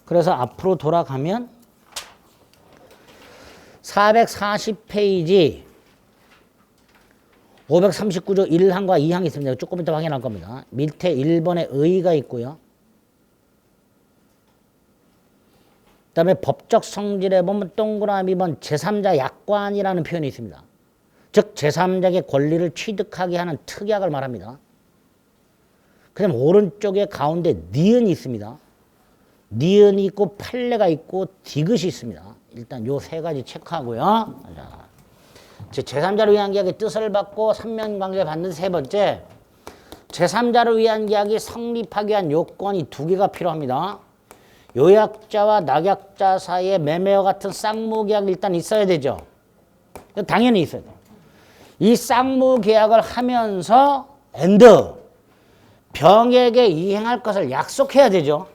그래서 앞으로 돌아가면 440페이지 539조 1항과 2항이 있습니다. 조금 이따 확인할 겁니다. 밑에 1번에 의의가 있고요. 그 다음에 법적 성질에 보면 동그라미 번 제3자 약관이라는 표현이 있습니다. 즉 제3자의 권리를 취득하게 하는 특약을 말합니다. 그 다음에 오른쪽에 가운데 니은이 있습니다. 니은이 있고 판례가 있고 디귿이 있습니다. 일단 요 세 가지 체크하고요. 제3자를 위한 계약의 뜻을 받고 삼면관계를 받는 세 번째, 제3자를 위한 계약이 성립하기 위한 요건이 두 개가 필요합니다. 요약자와 낙약자 사이에 매매와 같은 쌍무계약이 일단 있어야 되죠. 당연히 있어야 돼요. 이 쌍무계약을 하면서 병에게 이행할 것을 약속해야 되죠.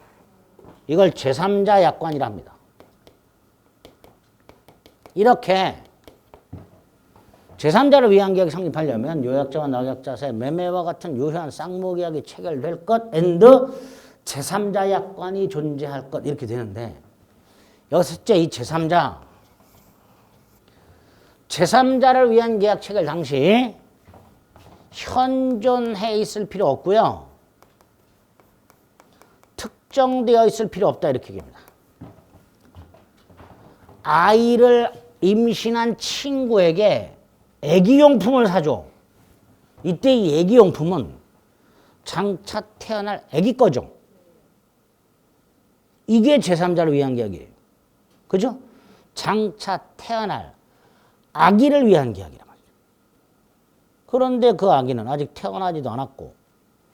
이걸 제3자 약관이라 합니다. 이렇게 제3자를 위한 계약이 성립하려면 요약자와 낙약자 사이의 매매와 같은 유효한 쌍무계약이 체결될 것 제3자 약관이 존재할 것 이렇게 되는데 여섯째 이 제3자를 위한 계약 체결 당시 현존해 있을 필요 없고요. 특정되어 있을 필요 없다 이렇게 얘기합니다. 아이를 임신한 친구에게 애기용품을 사줘. 이때 이 애기용품은 장차 태어날 애기 거죠. 이게 제3자를 위한 계약이에요. 그죠? 장차 태어날 아기를 위한 계약이란 말이죠. 그런데 그 아기는 아직 태어나지도 않았고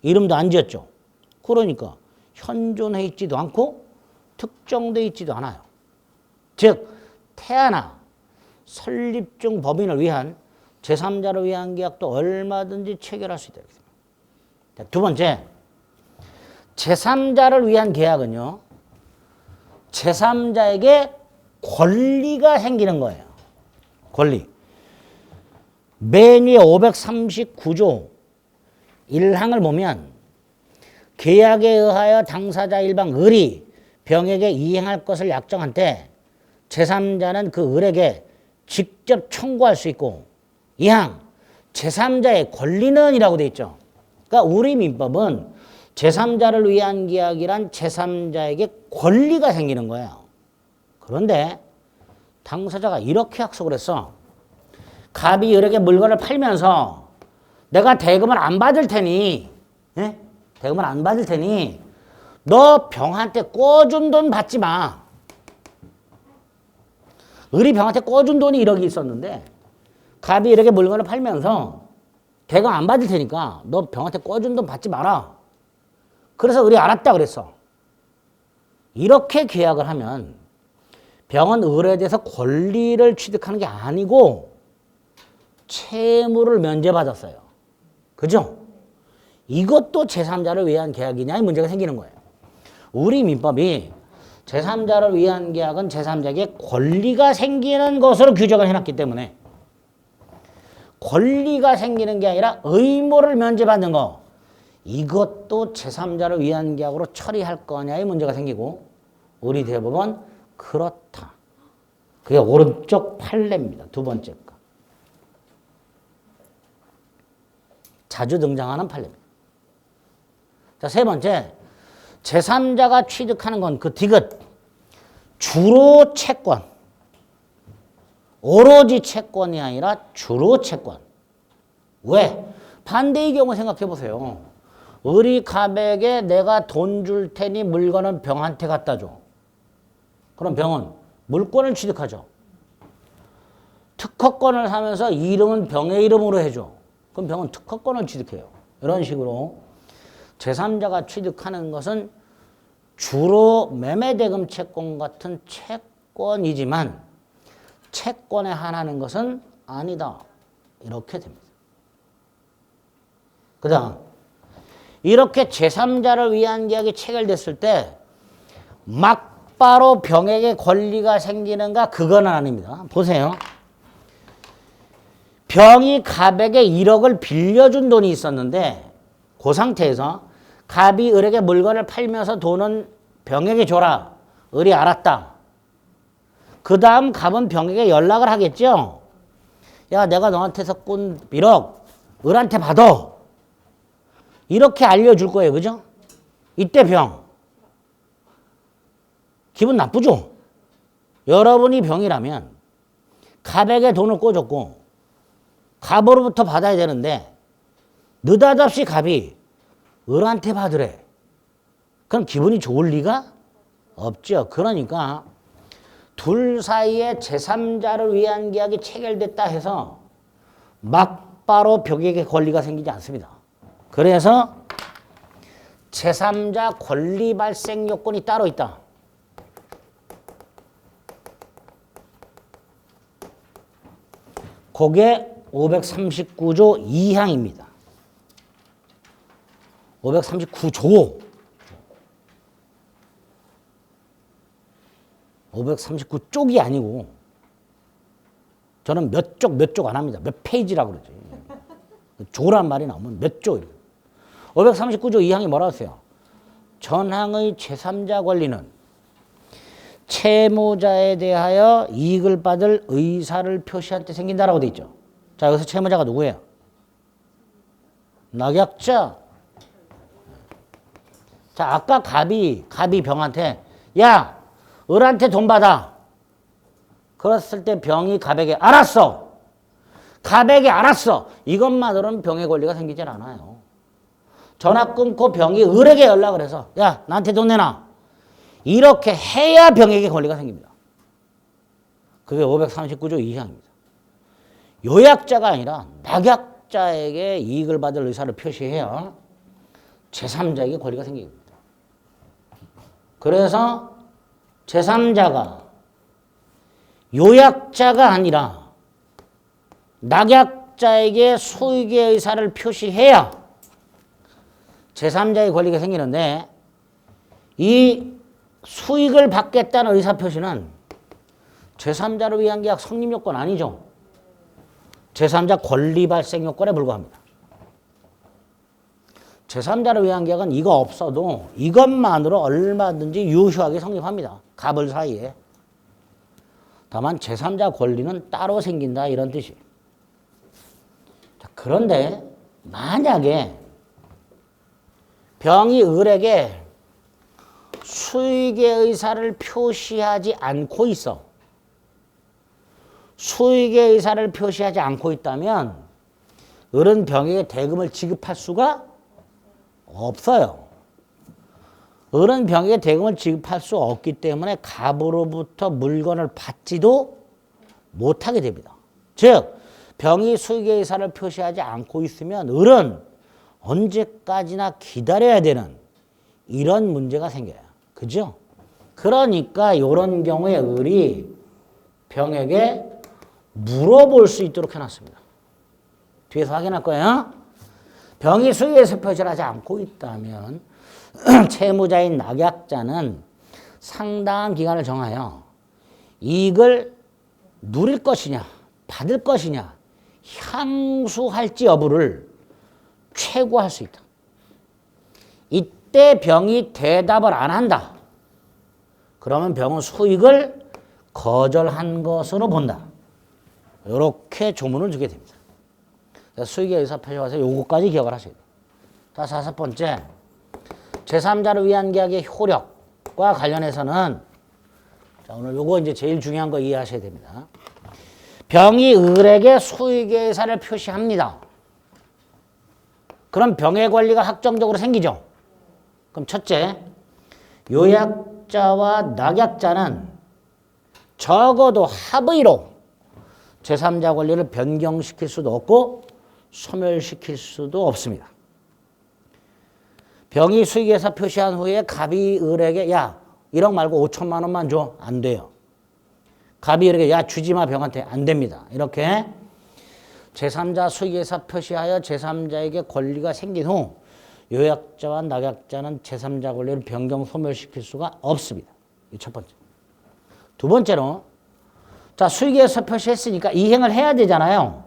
이름도 안 지었죠. 그러니까 현존해 있지도 않고 특정돼 있지도 않아요. 즉 태아나 설립 중 법인을 위한 제3자를 위한 계약도 얼마든지 체결할 수 있다. 자, 두 번째, 제3자를 위한 계약은요, 제3자에게 권리가 생기는 거예요. 권리. 맨 위에 539조 1항을 보면 계약에 의하여 당사자 일방 을이 병에게 이행할 것을 약정한 때 제3자는 그 을에게 직접 청구할 수 있고, 2항 제3자의 권리는 이라고 되어 있죠. 그러니까 우리 민법은 제3자를 위한 계약이란 제3자에게 권리가 생기는 거예요. 그런데 당사자가 이렇게 약속을 했어. 갑이 을에게 물건을 팔면서 내가 대금을 안 받을 테니, 예? 대금을 안 받을 테니 너 병한테 꿔준 돈 받지 마. 을이 병한테 꿔준 돈이 1억이 있었는데 갑이 이렇게 물건을 팔면서 대금 안 받을 테니까 너 병한테 꿔준 돈 받지 마라. 그래서 을이 알았다 그랬어. 이렇게 계약을 하면 병은 을에 대해서 권리를 취득하는 게 아니고 채무를 면제받았어요. 그죠? 이것도 제3자를 위한 계약이냐 이 문제가 생기는 거예요. 우리 민법이 제3자를 위한 계약은 제3자에게 권리가 생기는 것으로 규정을 해놨기 때문에 권리가 생기는 게 아니라 의무를 면제받는 거, 이것도 제3자를 위한 계약으로 처리할 거냐의 문제가 생기고, 우리 대법원 그렇다. 그게 오른쪽 판례입니다. 두 번째 거. 자주 등장하는 판례입니다. 자, 세 번째, 제3자가 취득하는 건 그 디귿, 주로 채권. 오로지 채권이 아니라 주로 채권. 왜? 반대의 경우 생각해 보세요. 을이 갑에게 내가 돈 줄 테니 물건은 병한테 갖다 줘. 그럼 병은 물권을 취득하죠. 특허권을 사면서 이름은 병의 이름으로 해줘. 그럼 병은 특허권을 취득해요. 이런 식으로 제3자가 취득하는 것은 주로 매매대금 채권 같은 채권이지만 채권에 한하는 것은 아니다. 이렇게 됩니다. 그 다음, 이렇게 제3자를 위한 계약이 체결됐을 때 막바로 병에게 권리가 생기는가? 그건 아닙니다. 보세요. 병이 갑에게 1억을 빌려준 돈이 있었는데 그 상태에서 갑이 을에게 물건을 팔면서 돈은 병에게 줘라. 을이 알았다. 그 다음 갑은 병에게 연락을 하겠죠. 야, 내가 너한테서 꾼 1억 을한테 받아. 이렇게 알려줄 거예요. 그죠? 이때 병. 기분 나쁘죠? 여러분이 병이라면 갑에게 돈을 꿔줬고 갑으로부터 받아야 되는데 느닷없이 갑이 을한테 받으래. 그럼 기분이 좋을 리가 없죠. 그러니까 둘 사이에 제3자를 위한 계약이 체결됐다 해서 막바로 벽에게 권리가 생기지 않습니다. 그래서 제3자 권리 발생 요건이 따로 있다. 그게 539조 2항입니다. 539조. 539쪽이 아니고 저는 몇 쪽 안 합니다. 몇 페이지라고 그러지. 조란 말이 나오면 몇 조. 539조 2항이 뭐라고 했어요? 전항의 제3자 권리는 채무자에 대하여 이익을 받을 의사를 표시할 때 생긴다라고 돼 있죠. 자, 여기서 채무자가 누구예요? 낙약자. 자, 아까 갑이 병한테 야, 을한테 돈 받아. 그랬을 때 병이 갑에게 알았어. 갑에게 알았어. 이것만으로는 병의 권리가 생기질 않아요. 전화 끊고 병이 을에게 연락을 해서 야, 나한테 돈 내놔. 이렇게 해야 병에게 권리가 생깁니다. 그게 539조 2항입니다. 요약자가 아니라 낙약자에게 이익을 받을 의사를 표시해야 제3자에게 권리가 생깁니다. 그래서 제3자가 요약자가 아니라 낙약자에게 소유의 의사를 표시해야 제3자의 권리가 생기는데 이 수익을 받겠다는 의사표시는 제3자를 위한 계약 성립 요건 아니죠. 제3자 권리 발생 요건에 불과합니다. 제3자를 위한 계약은 이거 없어도 이것만으로 얼마든지 유효하게 성립합니다. 갑을 사이에. 다만 제3자 권리는 따로 생긴다 이런 뜻이에요. 그런데 만약에 병이 을에게 수익의 의사를 표시하지 않고 있어. 수익의 의사를 표시하지 않고 있다면 을은 병에게 대금을 지급할 수가 없어요. 을은 병에게 대금을 지급할 수 없기 때문에 갑으로부터 물건을 받지도 못하게 됩니다. 즉 병이 수익의 의사를 표시하지 않고 있으면 을은 언제까지나 기다려야 되는 이런 문제가 생겨요. 그죠? 그러니까 이런 경우에 을이 병에게 물어볼 수 있도록 해놨습니다. 뒤에서 확인할 거예요. 병이 수익에서 표시를 하지 않고 있다면 채무자인 낙약자는 상당한 기간을 정하여 이익을 누릴 것이냐 받을 것이냐 향수할지 여부를 최고할 수 있다. 이때 병이 대답을 안 한다. 그러면 병은 수익을 거절한 것으로 본다. 이렇게 조문을 주게 됩니다. 수익의 의사표시 와서 요거까지 기억을 하셔야 돼요. 자, 5번째. 제3자를 위한 계약의 효력과 관련해서는 자, 오늘 요거 이제 제일 중요한 거 이해하셔야 됩니다. 병이 을에게 수익의 의사를 표시합니다. 그럼 병의 권리가 확정적으로 생기죠. 그럼 첫째, 요약자와 낙약자는 적어도 합의로 제3자 권리를 변경시킬 수도 없고 소멸시킬 수도 없습니다. 병이 수익에서 표시한 후에 갑이 을에게 야 1억 말고 5천만 원만 줘. 안 돼요. 갑이 을에게 야 주지 마 병한테. 안 됩니다. 이렇게 제3자 수익에서 표시하여 제3자에게 권리가 생긴 후 요약자와 낙약자는 제3자 권리를 변경 소멸시킬 수가 없습니다. 이 첫 번째. 두 번째로 자, 수익에서 표시했으니까 이행을 해야 되잖아요.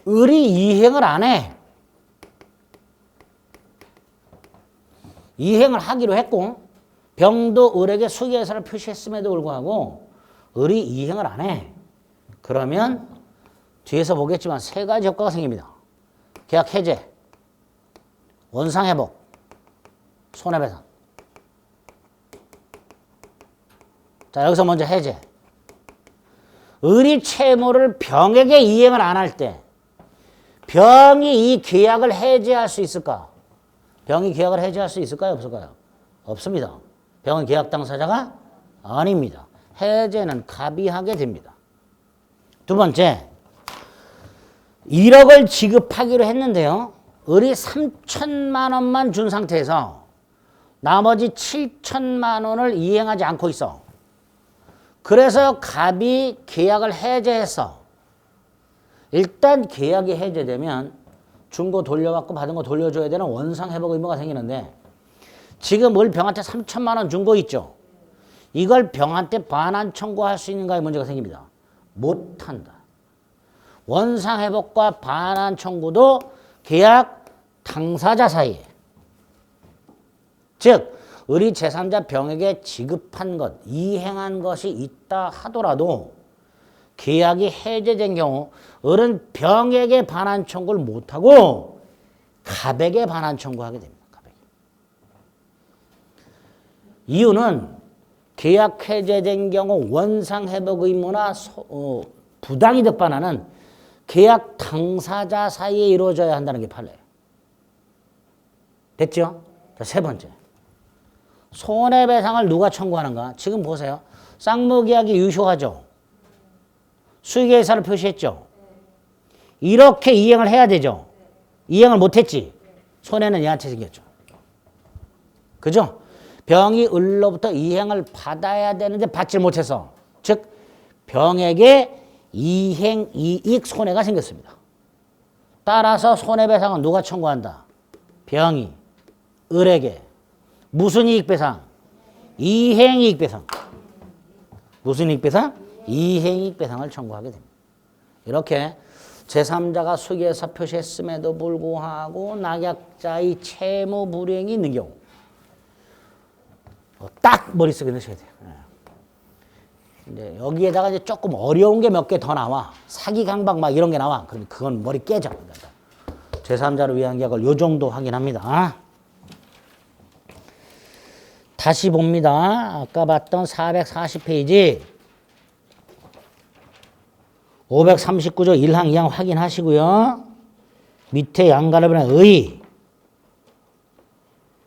을이 이행을 안 해. 이행을 하기로 했고 병도 을에게 수익에서를 표시했음에도 불구하고 을이 이행을 안 해. 그러면 뒤에서 보겠지만 세 가지 효과가 생깁니다. 계약 해제, 원상회복, 손해배상. 자, 여기서 먼저 해제. 을이 채무를 병에게 이행을 안 할 때 병이 이 계약을 해제할 수 있을까? 병이 계약을 해제할 수 있을까요? 없을까요? 없습니다. 병은 계약 당사자가 아닙니다. 해제는 갑이 하게 됩니다. 두 번째, 1억을 지급하기로 했는데요. 을이 3천만 원만 준 상태에서 나머지 7천만 원을 이행하지 않고 있어. 그래서 갑이 계약을 해제했어. 일단 계약이 해제되면 준 거 돌려받고 받은 거 돌려줘야 되는 원상회복 의무가 생기는데 지금 을 병한테 3천만 원 준 거 있죠. 이걸 병한테 반환 청구할 수 있는가에 문제가 생깁니다. 못한다. 원상회복과 반환 청구도 계약 당사자 사이에. 즉 을이 제3자 병에게 지급한 것, 이행한 것이 있다 하더라도 계약이 해제된 경우 을은 병에게 반환 청구를 못하고 갑에게 반환 청구하게 됩니다. 갑에게. 이유는 계약 해제된 경우 원상회복 의무나 부당이득 반환은 계약 당사자 사이에 이루어져야 한다는 게 판례예요. 됐죠? 자, 세 번째. 손해배상을 누가 청구하는가? 지금 보세요. 쌍무계약이 유효하죠. 수익의 의사를 표시했죠. 이렇게 이행을 해야 되죠. 이행을 못했지. 손해는 얘한테 생겼죠. 그죠? 병이 을로부터 이행을 받아야 되는데 받지 못해서 즉 병에게 이행, 이익, 손해가 생겼습니다. 따라서 손해배상은 누가 청구한다? 병이 을에게 무슨 이익배상? 이행이익배상. 무슨 이익배상? 이행이익배상을 청구하게 됩니다. 이렇게 제3자가 수기에서 표시했음에도 불구하고 낙약자의 채무 불이행이 있는 경우 딱 머릿속에 넣으셔야 돼요. 이제 여기에다가 이제 조금 어려운 게 몇 개 더 나와. 사기 강박 막 이런 게 나와. 그럼 그건 머리 깨져. 제3자를 위한 계약을 요 정도 확인합니다. 다시 봅니다. 아까 봤던 440페이지 539조 1항 2항 확인하시고요. 밑에 양가르변의 의,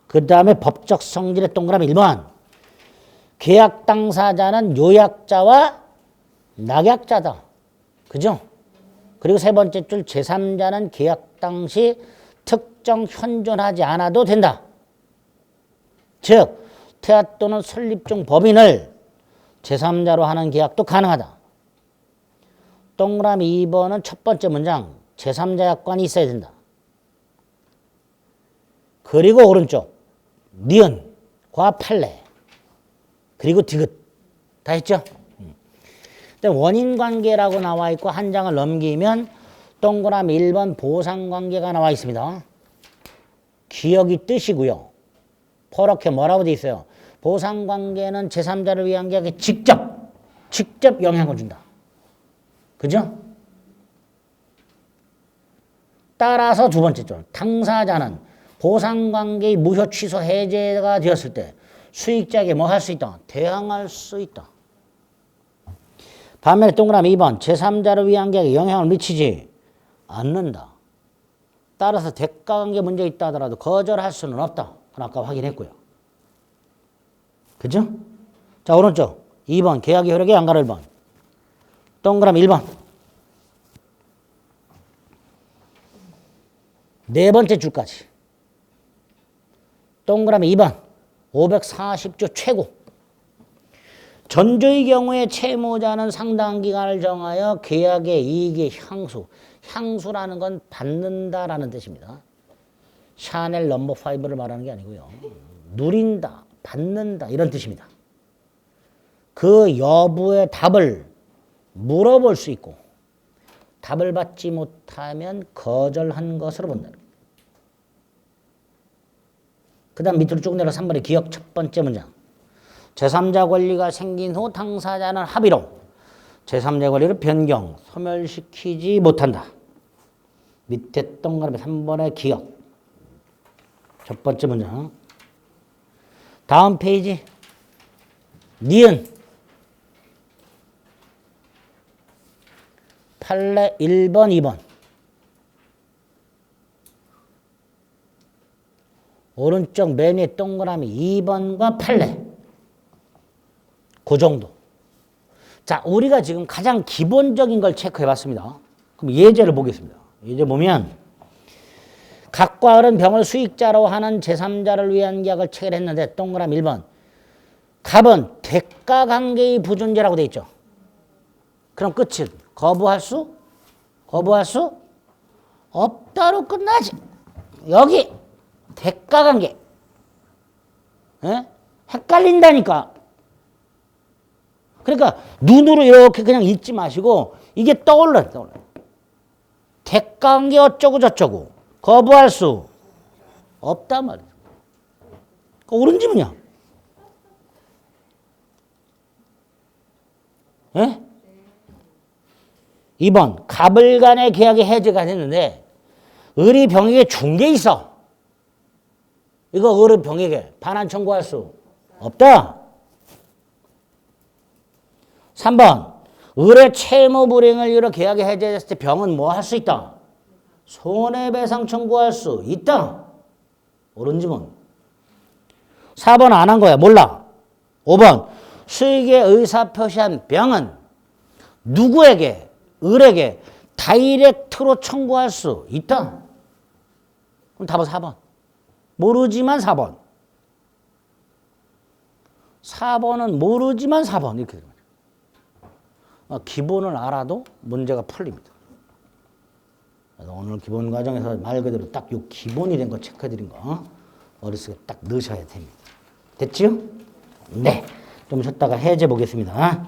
그 다음에 법적 성질의 동그라미 1번. 계약 당사자는 요약자와 낙약자다. 그죠? 그리고 세 번째 줄 제3자는 계약 당시 특정 현존하지 않아도 된다. 즉 태아 또는 설립 중 법인을 제3자로 하는 계약도 가능하다. 동그라미 2번은 첫 번째 문장 제3자 약관이 있어야 된다. 그리고 오른쪽 니은과 판례 그리고 디귿 다 했죠? 원인관계라고 나와 있고 한 장을 넘기면 동그라미 1번 보상관계가 나와 있습니다. 기억이 뜻이고요. 포렇게 뭐라고 돼 있어요? 보상관계는 제3자를 위한 계약에 직접 영향을 준다. 그죠? 따라서 두 번째 줄 당사자는 보상관계의 무효 취소 해제가 되었을 때 수익자에게 뭐 할 수 있다? 대항할 수 있다. 반면에 동그라미 2번 제3자를 위한 계약에 영향을 미치지 않는다. 따라서 대가관계 문제 있다 하더라도 거절할 수는 없다. 그건 아까 확인했고요. 그죠? 자 오른쪽 2번 계약의 효력의 양가를 1번 동그라미 1번 네 번째 줄까지 동그라미 2번 540조 최고 전조의 경우에 채무자는 상당한 기간을 정하여 계약의 이익의 향수라는 건 받는다라는 뜻입니다. 샤넬 넘버 5를 말하는 게 아니고요. 누린다, 받는다 이런 뜻입니다. 그 여부의 답을 물어볼 수 있고 답을 받지 못하면 거절한 것으로 본다. 그 다음 밑으로 쭉 내려 3번의 기억 첫 번째 문장. 제3자 권리가 생긴 후 당사자는 합의로 제3자 권리를 변경, 소멸시키지 못한다. 밑에 동그라미 3번의 기억 첫 번째 문장. 다음 페이지 니은 판례 1번 2번 오른쪽 맨 위에 동그라미 2번과 판례 그 정도. 자 우리가 지금 가장 기본적인 걸 체크해 봤습니다. 그럼 예제를 보겠습니다. 예제 보면 각과 을은 병을 수익자로 하는 제3자를 위한 계약을 체결했는데 동그라미 1번 갑은 대가관계의 부존재라고 돼 있죠. 그럼 끝은 거부할 수 없다로 끝나지. 여기 대가관계 헷갈린다니까. 그러니까 눈으로 이렇게 그냥 읽지 마시고 이게 떠올라요. 대가관계 어쩌고 저쩌고 거부할 수 없단 말이에요. 옳은 지문이야. 예? 2번 갑을 간의 계약이 해제가 됐는데 을이 병에게 준 게 있어. 이거 을은 병에게 반환 청구할 수 없다. 3번 을의 채무 불이행을 이유로 계약이 해제됐을 때 병은 뭐 할 수 있다? 손해배상 청구할 수 있다. 옳은 지문. 4번 안 한 거야. 몰라. 5번 수익의 의사표시한 병은 누구에게? 을에게 다이렉트로 청구할 수 있다. 그럼 답은 4번. 모르지만 4번. 4번은 모르지만 4번 이렇게 되는 거죠. 기본을 알아도 문제가 풀립니다. 그래서 오늘 기본 과정에서 말 그대로 딱 요 기본이 된 거 체크해 드린 거 머릿속에 딱 넣으셔야 됩니다. 됐지요? 네. 좀 쉬었다가 해제 보겠습니다.